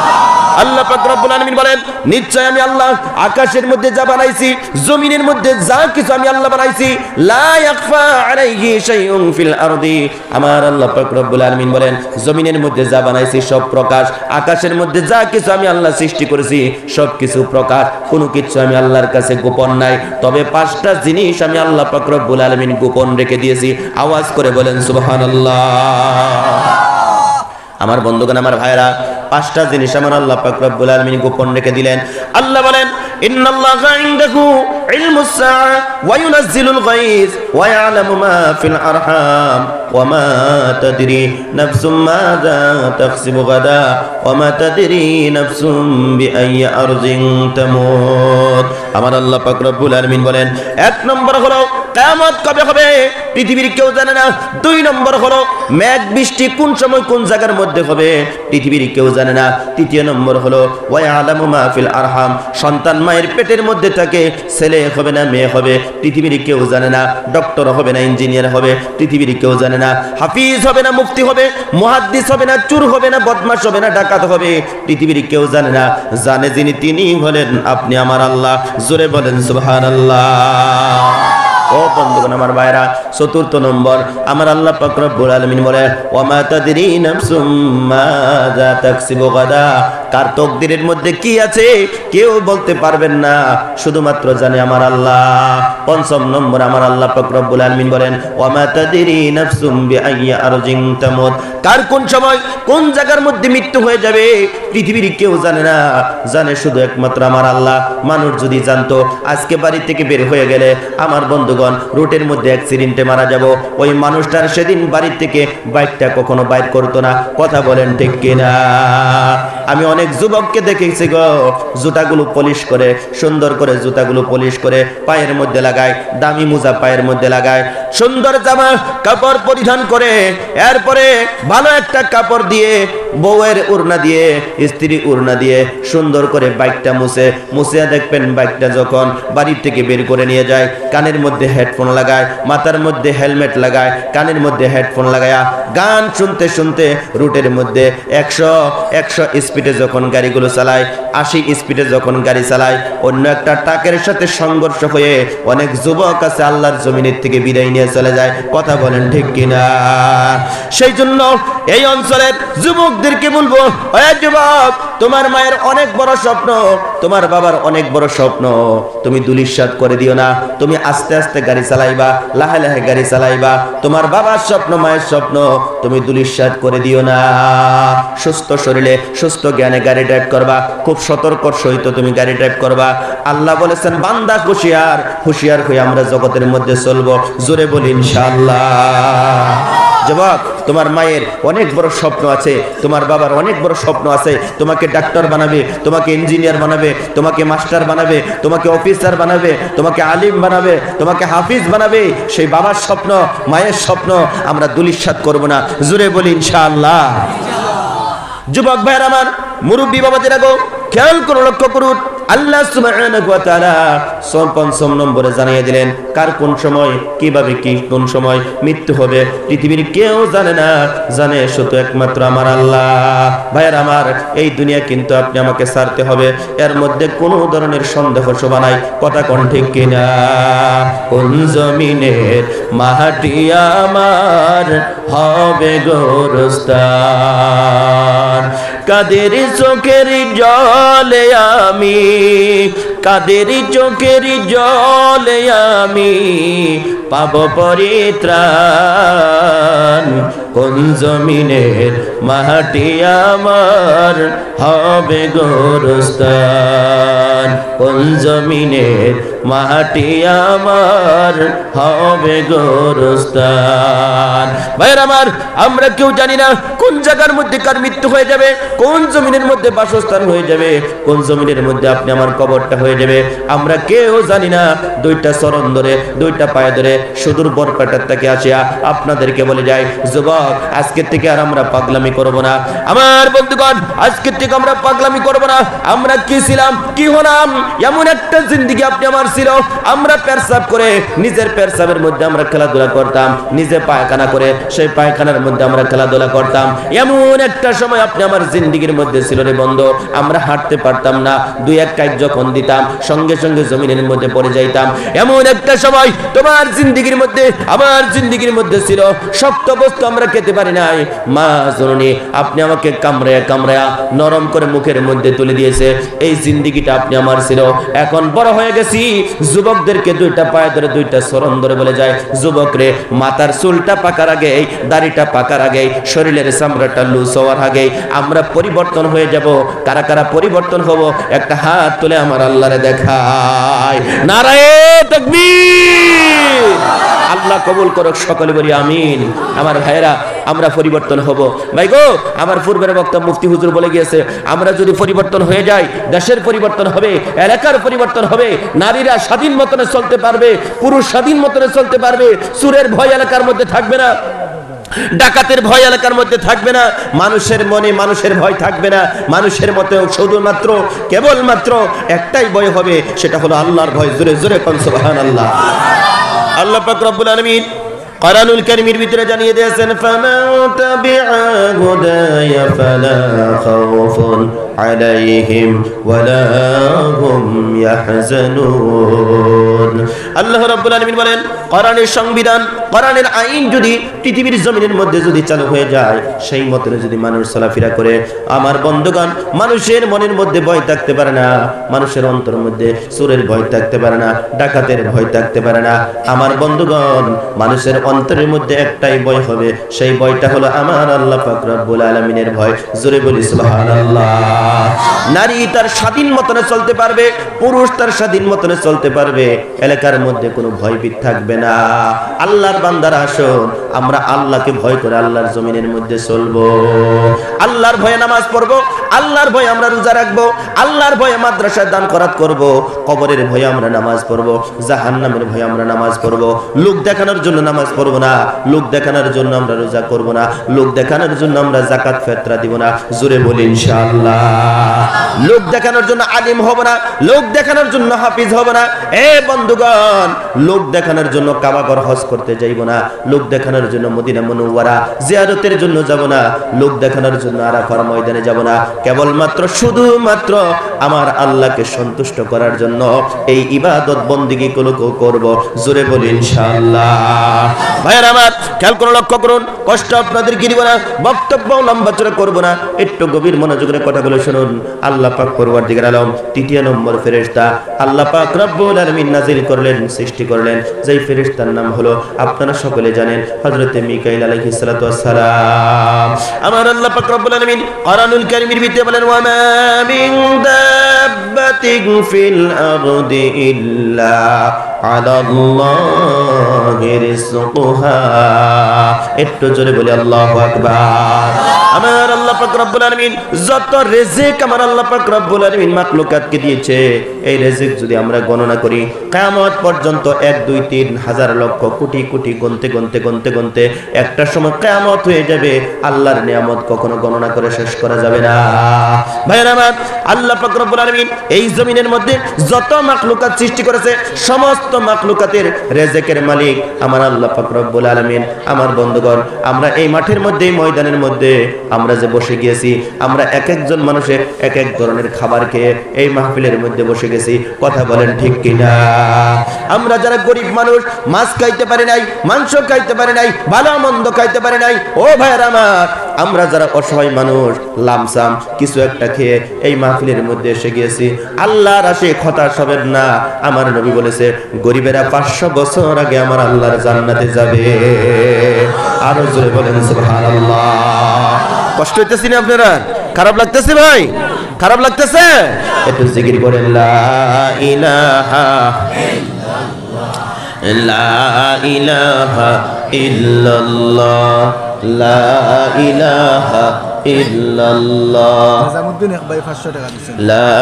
আল্লাহ পাক রব্বুল আলামিন বলেন, নিশ্চয় আমি আল্লাহ আকাশের মধ্যে যা বানাইছি, জমিনের মধ্যে যা কিছু আমি আল্লাহ বানাইছি, লা ইয়াখফা আলাইহি শাইউন ফিল আরদি। আমার আল্লাহ পাক রব্বুল আলামিন বলেন, জমিনের মধ্যে যা বানাইছি সব প্রকাশ, আকাশের মধ্যে যা কিছু আমি আল্লাহ সৃষ্টি করেছি সব কিছু প্রকাশ, কোনো কিছু আমি আল্লাহর কাছে গোপন নাই। তবে 5টা জিনিস আমি আল্লাহ পাক রব্বুল আলামিন গোপন রেখে দিয়েছি। আওয়াজ করে বলেন সুবহানাল্লাহ। আমার বন্ধুগণ, আমার ভাইরা, 5টা জিনিস আমার আল্লাহ পাক রব্বুল আলামিন গোপন রেখে দিলেন। আল্লাহ বলেন, ইন্নাল্লাহা ইনদাহু ইলমুস সাআ ওয়া ইউনাজ্জিলুল গায়জ ওয়া ইয়ালামু মা ফিল আরহাম ওয়া মা তাদরি নাফসুম মাযা তাকসিবু গাদা ওয়া মা তাদরি নাফসুম বিআইয়ি আরদিন তামুত। আমার আল্লাহ পাক রব্বুল আলামিন বলেন, 1 নম্বর হলো কিয়ামত কবে হবে পৃথিবীর কেউ জানে না। 2 নম্বর হলো মেঘ বৃষ্টি কোন সময় কোন জায়গার মধ্যে হবে পৃথিবীর কেউ জানে না। 3 নম্বর হলো ওয়া ইয়ালামু মা ফিল আরহাম, সন্তান মায়ের পেটের মধ্যে থাকে, ছেলে হবে না মেয়ে হবে পৃথিবীর কেউ জানে না। ডক্টর হবে না ইঞ্জিনিয়ার হবে পৃথিবীর কেউ জানে না। হাফিজ হবে না মুফতি হবে, মুহাদ্দিস হবে না চোর হবে না বদমাশ হবে না ডাকাত হবে পৃথিবীর কেউ জানে না। জানে যিনি, তিনি হলেন আপনি আমার আল্লাহ। জোরে বলেন সুবহানাল্লাহ। ও বন্ধুগণ, আমার ভাইরা, 4 নম্বর আমার আল্লাহ পাক রব্বুল আলামিন বলে, ওয়া মা তাদরি নাফসুম মাযা তাকসিবু গাদা, কার তকদিরের মধ্যে কি আছে কেউ বলতে পারবেন না, শুধুমাত্র জানে আমার আল্লাহ। 5 নম্বর আমার আল্লাহ পাক রব্বুল আলামিন বলেন, ওয়া মা তাদরি নাফসুম বিআইয়ি আরদিন তামুত, কার কোন সময় কোন জায়গার মধ্যে মৃত্যু হয়ে যাবে পৃথিবীর কেউ জানে না, জানে শুধু একমাত্র আমার আল্লাহ। মানুষ যদি জানতো আজকে বাড়ি থেকে বের হয়ে গেলে আমার বন্ধু রুটের মধ্যে অ্যাক্সিডেন্টে মারা যাব, ওই মানুষটার সেদিন বাড়ি থেকে বাইকটা কখনো বাইর করতো না। কথা বলেন ঠিক কিনা? আমি অনেক যুবককে দেখেছি গো, জুতাগুলো পলিশ করে, সুন্দর করে জুতাগুলো পলিশ করে পায়ের মধ্যে লাগায়, দামি মোজা পায়ের মধ্যে লাগায়, সুন্দর জামা কাপড় পরিধান করে, এরপরে ভালো একটা কাপড় দিয়ে, বউয়ের উড়না দিয়ে, স্ত্রী উড়না দিয়ে সুন্দর করে বাইকটা মুছে দেখবেন বাইকটা যখন বাড়ি থেকে বের করে নিয়ে যায়, কানের মধ্যে হেডফোন লাগায়, মাথার মধ্যে হেলমেট লাগায়, কানের মধ্যে হেডফোন লাগায়া গান শুনতে শুনতে রুটের মধ্যে 100 স্পিডে যখন গাড়িগুলো চালায়, 80 স্পিডে যখন গাড়ি চালায়, অন্য একটা ট্রাকের সাথে সংঘর্ষ হয়ে অনেক যুবক আছে আল্লাহর জমিনের থেকে বিদায় নিয়ে চলে যায়। কথা বলেন ঠিক কিনা? সেই জন্য এই অঞ্চলের যুবকদেরকে বলবো, ওই যুবক, তোমার মায়ের অনেক বড় স্বপ্ন, তোমার বাবার অনেক বড় স্বপ্ন, তুমি দুলিশাত করে দিও না। তুমি আস্তে আস্তে গাড়ি চালাইবা, লাহে লাহে গাড়ি চালাইবা। তোমার বাবার স্বপ্ন, মায়ের স্বপ্ন, তুমি দুলিশাত করে দিও না। সুস্থ শরীরে সুস্থ জ্ঞানে গাড়ি ড্রাইভ করবা, খুব সতর্কর সহিত তুমি গাড়ি ড্রাইভ করবা। আল্লাহ বলেছেন, বান্দা হুঁশিয়ার, হুঁশিয়ার হয়ে আমরা জগতের মধ্যে চলবো। জোরে বলি ইনশাআল্লাহ। যুবক, তোমার মায়ের অনেক বড় স্বপ্ন আছে, তোমার বাবার অনেক বড় স্বপ্ন আছে, তোমাকে ডাক্তার বানাবে, তোমাকে ইঞ্জিনিয়ার বানাবে, তোমাকে মাস্টার বানাবে, তোমাকে অফিসার বানাবে, তোমাকে আলিম বানাবে, তোমাকে হাফিজ বানাবে। সেই বাবার স্বপ্ন, মায়ের স্বপ্ন আমরা দুলিশাত করব না। জোরে বলি ইনশাআল্লাহ। যুবক ভাইয়ের আমার, মুরব্বী বাবাদের আগো, খেয়াল করে লক্ষ্য করুন, আল্লাহ সুবহানাহু ওয়া তাআলা পঞ্চম নম্বরে জানিয়ে দিলেন কার কোন সময় কিভাবে কি কোন সময় মৃত্যু হবে পৃথিবীর কেউ জানে না, জানে শুধু একমাত্র আমার আল্লাহ। ভাইয়ের আমার, এই দুনিয়া কিন্তু আপনি আমাকে ছাড়তে হবে, এর মধ্যে কোনো ধরনের সন্দেহ শোভা নাই। কথা কোন ঠিক কিনা? কোন জমিনের মাটি আমার হবে গোরস্থান, কাদের চোখের জলে আমি, কাদের চোখের জলে আমি পাব পরিত্রাণ। কোন জমিনের মাটি আমার হবে গোরস্থান, কোন জমিনের মাটি আমার হবে গোরস্থান। ভাইয়ের আমার, আমরা কেউ জানি না কোন জায়গার মধ্যে কার মৃত্যু হয়ে যাবে, কোন জমিনের মধ্যে বাসস্থান হয়ে যাবে, কোন জমিনের মধ্যে আপনি আমার কবরটা হয়ে যাবে, আমরা কেউ জানি না। দুইটা চরণ ধরে, দুইটা পায়ে ধরে সুদূর বরকাটার থেকে আসিয়া আপনাদেরকে বলে যায়, যুবক, আজকের থেকে আর আমরা পাগলামি করব না। আমার বন্ধুগণ, আজকের থেকে আমরা পাগলামি করব না। আমরা কি ছিলাম, কি হলাম, এমন একটা জিন্দেগি আপনি আমার ছিল। আমরা পেরসাব করে নিজের পেরসাবের মধ্যে আমরা খেলাধুলা করতাম, নিজে পায়খানা করে সেই পায়খানার মধ্যে আমরা খেলাধুলা করতাম। এমন একটা সময় আপনি আমার জিন্দেগির মধ্যে ছিল রে বন্ধু, আমরা হাঁটতে পারতাম না, দুই এক কাজ যখন দিতাম সঙ্গে সঙ্গে জমিনের মধ্যে পড়ে যাইতাম। এমন একটা সময় তোমার জিন্দেগির মধ্যে আমার জিন্দেগির মধ্যে ছিল, শক্ত বস্তু আমরা খেতে পারি নাই। মা জননী আপনি আমাকে কামড়ায়া কামড়ায়া নরম করে মুখের মধ্যে তুলে দিয়েছে। এই জিন্দেগিটা আপনি আমার ছিল। এখন বড় হয়ে গেছি, যুবকদেরকে দুইটা পায়ে ধরে দুইটা চরণ ধরে বলে যায়, যুবক রে, মাথার চুলটা পাকার আগে, দাড়িটা পাকার আগে, শরীরের চামড়াটা লুজ হওয়ার আগে আমরা পরিবর্তন হয়ে যাব। কারা কারা পরিবর্তন হব, একটা হাত তুলে আমার আল্লাহরে দেখায়। নারায়ে তাকবীর। আল্লাহ কবুল করুক, সকলে বলি আমিন। আমার ভাইরা, আমরা পরিবর্তন হব। ভাই গো, আমার পূর্বের বক্তা মুফতি হুজুর বলে গিয়েছে, আমরা যদি পরিবর্তন হয়ে যাই, দেশের পরিবর্তন হবে, এলাকার পরিবর্তন হবে, নারীরা স্বাধীন মতনে চলতে পারবে, পুরুষ স্বাধীন মতনে চলতে পারবে, চোরের ভয় এলাকার মধ্যে থাকবে না, ডাকাতের ভয় এলাকার মধ্যে থাকবে না, মানুষের মনে মানুষের ভয় থাকবে না। মানুষের মতে শুধুমাত্র কেবলমাত্র একটাই ভয় হবে, সেটা হলো আল্লাহর ভয়। জোরে জোরে কোন সুবহানাল্লাহ। আল্লাহ পাক রব্বুল আলামিন কোরআনুল কারীমের ভিতরে জানিয়ে দিয়েছেন, ফামান তাবিআ হুদায়া ফালা খাউফুন আলাইহিম ওয়ালা হুম ইয়াহজানুন। আল্লাহ রাব্বুল আলামিন বলেন, কোরআনের সংবিধান, কোরআনের আইন যদি পৃথিবীর জমিনের মধ্যে যদি চালু হয়ে যায়, সেই মতে যদি মানুষ চলাফেরা করে, আমার বন্ধুগণ, মানুষের মনের মধ্যে ভয় থাকতে পারে না, মানুষের অন্তরের মধ্যে চোরের ভয় থাকতে পারে না, ডাকাতের ভয় থাকতে পারে না। আমার বন্ধুগণ, মানুষের অন্তরের মধ্যে একটাই ভয় হবে, সেই ভয়টা হলো আমার আল্লাহ পাক রব্বুল আলামিনের ভয়। জোরে বলি সুবহানাল্লাহ। নারী তার স্বাধীন মতনে চলতে পারবে, পুরুষ তার স্বাধীন মতনে চলতে পারবে, এলাকার মধ্যে কোনো ভয়ভীত থাকবে না। আল্লাহর বান্দারা আসুন, আমরা আল্লাহকে ভয় করে আল্লাহর জমিনের মধ্যে চলবো। আল্লাহর ভয়ে নামাজ পড়বো, আল্লাহর ভয়ে আমরা রোজা রাখবো, আল্লাহর ভয়ে মাদ্রাসায় দান খয়রাত করবো, কবরের ভয়ে আমরা নামাজ পড়বো, জাহান্নামের ভয়ে আমরা নামাজ পড়বো। লোক দেখানোর জন্য নামাজ পড়বো না, লোক দেখানোর জন্য আমরা রোজা করবো না, লোক দেখানোর জন্য আমরা যাকাত ফিতরা দিব না। জোরে বলি ইনশাআল্লাহ। লোক দেখানোর জন্য আলিম হব না, লোক দেখানোর জন্য হাফিজ হব না। এ বন্ধুগণ, লোক দেখানোর জন্য কাবাগর হজ করতে যাইব না, লোক দেখানোর জন্য মদিনা মুনাওয়ারা জিয়ারতের জন্য যাব না, লোক দেখানোর জন্য আরাফার ময়দানে যাব না। কেবলমাত্র শুধুমাত্র আমার আল্লাহকে সন্তুষ্ট করার জন্য এই ইবাদত বন্দেগী গুলো করব। জোরে বলি ইনশাআল্লাহ। ভাইয়ের আমার, খেয়াল করে লক্ষ্য করুন, কষ্ট আপনাদের দিব না, বক্তব্য লম্বা চড়া করব না, একটু গভীর মনোযোগের কথাগুলো শুনুন। আল্লাহ পাক পরওয়ারদিগার আলম তৃতীয় নম্বর ফেরেশতা আল্লাহ পাক রব্বুল আলামিন নাজিল করলেন, সৃষ্টি করলেন, যেই ফেরেশতার নাম হলো, আপনারা সকলে জানেন, হযরত মিকাইল আলাইহিস সালাতু ওয়াস সালাম। আমার আল্লাহ পাক রব্বুল আলামিন কোরআনুল কারীমের ভিতরে বলেন, ওয়া মা মিন দাব্বাতিন ফিল আরদি ইল্লা আলাল্লাহি রিজকুহা। একটু জোরে বলি আল্লাহু আকবার। আমার আল্লাহ পাক রব্বুল আলামিন যত রিজিক আমার আল্লাহ পাক রব্বুল আলামিন মাখলুকাতকে দিয়েছে, এই রিজিক যদি আমরা গণনা করি কিয়ামত পর্যন্ত 1 2 3 হাজার লক্ষ কোটি কোটি গুনতে গুনতে গুনতে গুনতে একটা সময় কিয়ামত হয়ে যাবে, আল্লাহর নিয়ামত কখনো গণনা করে শেষ করা যাবে না। ভাইরা আমার, আল্লাহ পাক রব্বুল আলামিন এই জমিনের মধ্যে যত মাখলুকাত সৃষ্টি করেছে সমস্ত মাখলুকাতের রিজিকের মালিক আমার আল্লাহ পাক রব্বুল আলামিন। আমার বন্ধুগণ, আমরা এই মাঠের মধ্যে এই ময়দানের মধ্যে আমরা যে বসে গিয়েছি, আমরা এক একজন মানুষে এক এক ধরনের খাবার খেয়ে এই মাহফিলের মধ্যে বসে গেছি, কথা বলেন ঠিক কিনা? আমরা যারা গরিব মানুষ মাছ খাইতে পারি নাই, মাংস খাইতে পারি নাই, ভালো মন্দ খাইতে পারি নাই, ও ভাইরা আমার, আমরা যারা অসহায় মানুষ লামসাম কিছু একটা খেয়ে এই মাহফিলের মধ্যে এসে গিয়েছি, আল্লাহর আশে হতাশ হবেন না। আমার নবী বলেছে গরিবেরা 500 বছর আগে আমার আল্লাহর জান্নাতে যাবে। আরো জোরে বলেন সুবহানাল্লাহ। কষ্ট হইতেছে না আপনারা? খারাপ লাগতেছে ভাই? খারাপ লাগতেছে? একটু জিকির করেন লা ইলাহা লা ইলাহা ইল্লাল্লাহ লা ইলাহা ইল্লাল্লাহ নিজামউদ্দিন ভাই 500 টাকা দিবেন। লা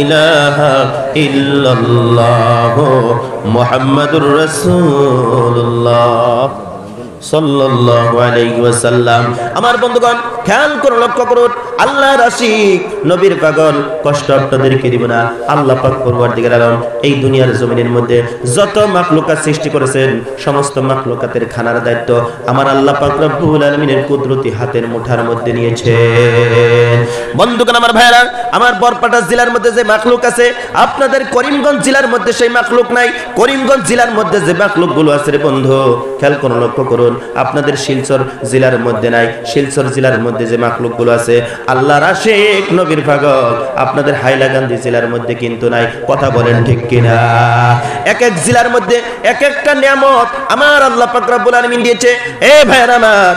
ইলাহা ইল্লাল্লাহ মুহাম্মাদুর রাসূলুল্লাহ সাল্লাল্লাহু আলাইহি ওয়াসাল্লাম। আমার বন্ধুগণ, খেয়াল করে লক্ষ্য করুন, আল্লাহর আশিক নবীর পাগল কষ্ট আপনাদেরকে দিব না। আল্লাহ পাক পরওয়ারদিগার আলম এই দুনিয়ার জমিনের মধ্যে যত মাখলুকাত সৃষ্টি করেছেন সমস্ত মাখলুকাতের খানার দায়িত্ব আমার আল্লাহ পাক রব্বুল আলামিনের কুদরতি হাতের মুঠার মধ্যে নিয়েছেন। বন্ধুগণ, আমার ভাইরা, আমার বরপাটা জেলার মধ্যে যে মাখলুক আছে আপনাদের করিমগঞ্জ জেলার মধ্যে সেই মাখলুক নাই। করিমগঞ্জ জেলার মধ্যে যে মাখলুকগুলো আছে রে বন্ধু, খেয়াল করে লক্ষ্য করুন, আপনাদের শিলচর জেলার মধ্যে নাই। শিলচর জেলার মধ্যে যে মাখলুকগুলো আছে আল্লাহর আশিক নবীর পাগল আপনাদের হাইলাকান্দি জেলার মধ্যে কিন্তু নাই, কথা বলেন ঠিক কিনা? এক এক জেলার মধ্যে এক একটা নিয়ামত আমার আল্লাহ পাক রব্বুল আলামিন দিয়েছে। এ ভাইরা আমার,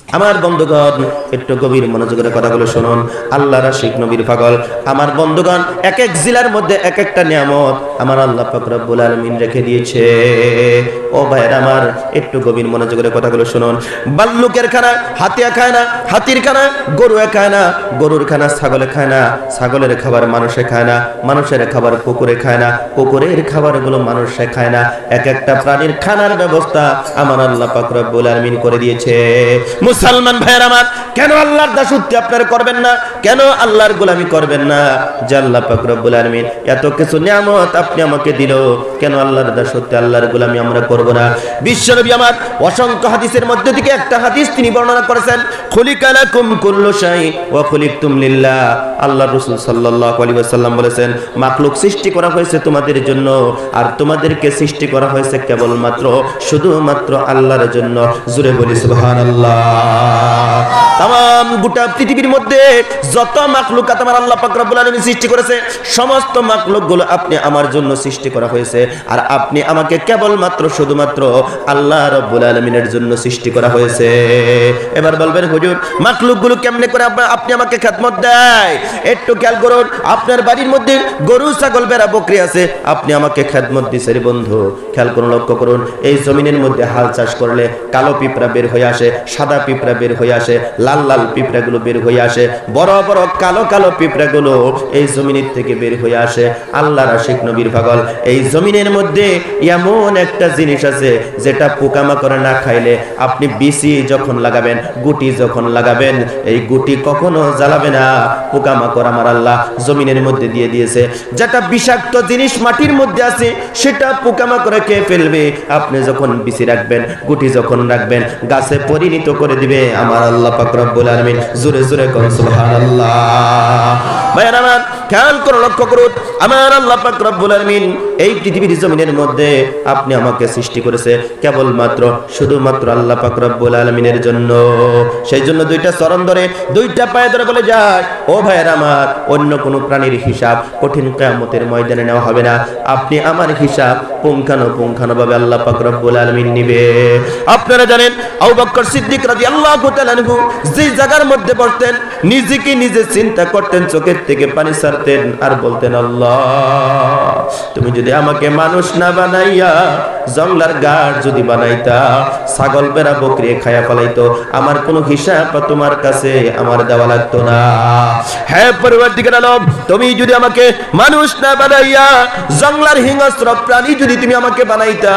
আমার বন্ধুগণ, একটু গভীর মনোযোগের কথাগুলো শুনুন। আল্লাহর আশিক নবীর পাগল আমার বন্ধুগণ এক এক জেলার মধ্যে এক একটা নিয়ামত আমার আল্লাহ পাক রব্বুল আলামিন রেখে দিয়েছে। ও ভাইরা আমার, একটু গভীর মনোযোগের কথাগুলো শুনুন। বাল্লুকের খানা হাতিয়া খায় না, হাতির খানা গরুয়ে খায় না, গরুর খানা ছাগলে খায় না, ছাগলের খাবার মানুষে খায় না, মানুষের খাবার কুকুরে খায় না, কুকুরের খাবারগুলো মানুষে খায় না। এক একটা প্রাণীর খানার ব্যবস্থা আমার আল্লাহ পাক রব্বুল আলামিন করে দিয়েছে। মুসলমান ভাইরা আমার, কেন আল্লাহর দাসত্ব আপনারা করবেন না? কেন আল্লাহর গোলামি করবেন না? যে আল্লাহ পাক রব্বুল আলামিন এত কিছু নিয়ামত আপনি আমাকে দিল, কেন আল্লাহর দাসত্ব আল্লাহর গোলামি আমরা করব না? বিশ্বনবী আমার অসংখ্য হাদিসের মধ্যে থেকে একটা হাদিস তিনি বর্ণনা করেছেন, খুলিকালাকুম কুল্লু শাই ওয়া খুলিকতুম লিল্লাহ। আল্লাহর রাসূল সাল্লাল্লাহু আলাইহি ওয়াসাল্লাম বলেছেন, মাখলুক সৃষ্টি করা হয়েছে তোমাদের জন্য, আর তোমাদেরকে সৃষ্টি করা হয়েছে কেবলমাত্র শুধুমাত্র আল্লাহর জন্য। জোরে বলি সুবহানাল্লাহ। তাম গোটা পৃথিবীর মধ্যে যত মাখলুকাত আমার আল্লাহ পাক রব্বুল আলামিন সৃষ্টি করেছে সমস্ত মাখলুকগুলো আপনি আমার জন্য সৃষ্টি করা হয়েছে, আর আপনি আমাকে কেবলমাত্র শুধুমাত্র আল্লাহ রব্বুল আলামিনের জন্য সৃষ্টি করা হয়েছে। এবার বলবেন হুজুর, মাখলুকগুলো কেমনে করে আপনি আমাকে খেদমত দেয়? একটু খেয়াল করুন, আপনার বাড়ির মধ্যে গরু ছাগল ভেড়া বকরি আছে, আপনি আমাকে খেদমত দিছে রে বন্ধু। খেয়াল করুন, লক্ষ্য করুন, এই জমিনের মধ্যে হাল চাষ করলে কালো পিঁপড়া বের হয়ে আসে, সাদা পিঁপড়া বের হয়ে আসে, লাল লাল পিঁপড়াগুলো বের হয়ে আসে, বড় বড় কালো কালো পিঁপড়াগুলো এই জমিনের থেকে বের হয়ে আসে। আল্লাহর আশিক নবীর পাগল এই জমিনের মধ্যে এমন একটা জিনিস আছে যেটা পোকামাকড় না খাইলে আপনি বিচি যখন লাগাবেন, গুটি যখন লাগাবেন, এই গুটি কখনো জ্বালাবে না। পোকামাকড় আমার আল্লাহ জমিনের মধ্যে দিয়ে দিয়েছে। যেটা বিষাক্ত জিনিস মাটির মধ্যে আছে সেটা পোকামাকড় খেয়ে ফেলবে। আপনি যখন বিচি রাখবেন, গুটি যখন রাখবেন, গাছে পরিণত করে দিবে আমার আল্লাহ পাক রব্বুল আলামিন। জোরে জোরে কোন সুবহানাল্লাহ। ভাইরা আমার, খেয়াল করে লক্ষ্য করুন, আমার আল্লাহ পাক রব্বুল আলামিন এই পৃথিবীর জমিনের মধ্যে আপনি আমাকে সৃষ্টি করেছে কেবলমাত্র শুধুমাত্র আল্লাহ পাক রব্বুল আলামিনের জন্য। সেই জন্য দুইটা চরণ ধরে, দুইটা পায়ে ধরে বলে যায়, ও ভাইরা আমার, অন্য কোনো প্রাণীর হিসাব কঠিন কিয়ামতের ময়দানে নেওয়া হবে না। আপনি আমার হিসাব পুঙ্খানুপুঙ্খানুভাবে আল্লাহ পাক রব্বুল আলামিন নিবে। আপনারা জানেন আবু বকর সিদ্দিক রাদিয়াল্লাহু তাআলা আনহু যে জায়গার মধ্যে বসতেন, নিজেকে নিজে চিন্তা করতেন, চোখের থেকে পানি করতেন আর বলতেন, আল্লাহ তুমি যদি আমাকে মানুষ না বানাইয়া জংলার গাছ যদি বানাইতা, ছাগল বেড়া বকরি খায়া ফেলাইতো, আমার কোনো হিসাব তোমার কাছে আমার দেওয়া লাগতো না। হ্যাঁ পরবর্তীকার আলম, তুমি যদি আমাকে মানুষ না বানাইয়া জংলার হিংস্র প্রাণী যদি তুমি আমাকে বানাইতা,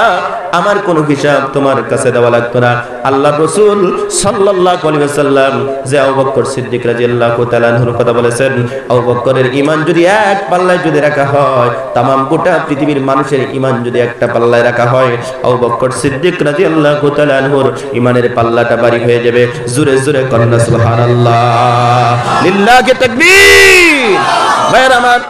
আমার কোনো হিসাব তোমার কাছে দেওয়া লাগতো না। আল্লাহ রাসূল সাল্লাল্লাহু আলাইহি ওয়াসাল্লাম যে আবু বকর সিদ্দিক রাদিয়াল্লাহু তাআলা আনহুর কথা বলেছেন, আবু বকরের ঈমান যদি এক পাল্লায় যদি রাখা হয়, तमाम গোটা পৃথিবীর মানুষের ঈমান যদি একটা পাল্লায় রাখা হয়, আবু বকর সিদ্দিক রাদিয়াল্লাহু তাআলা আনহুর ঈমানের পাল্লাটা ভারী হয়ে যাবে। জোরে জোরে কন্না সুবহানাল্লাহ, লিল্লাহি তাকবীর। ভাইরা আমার,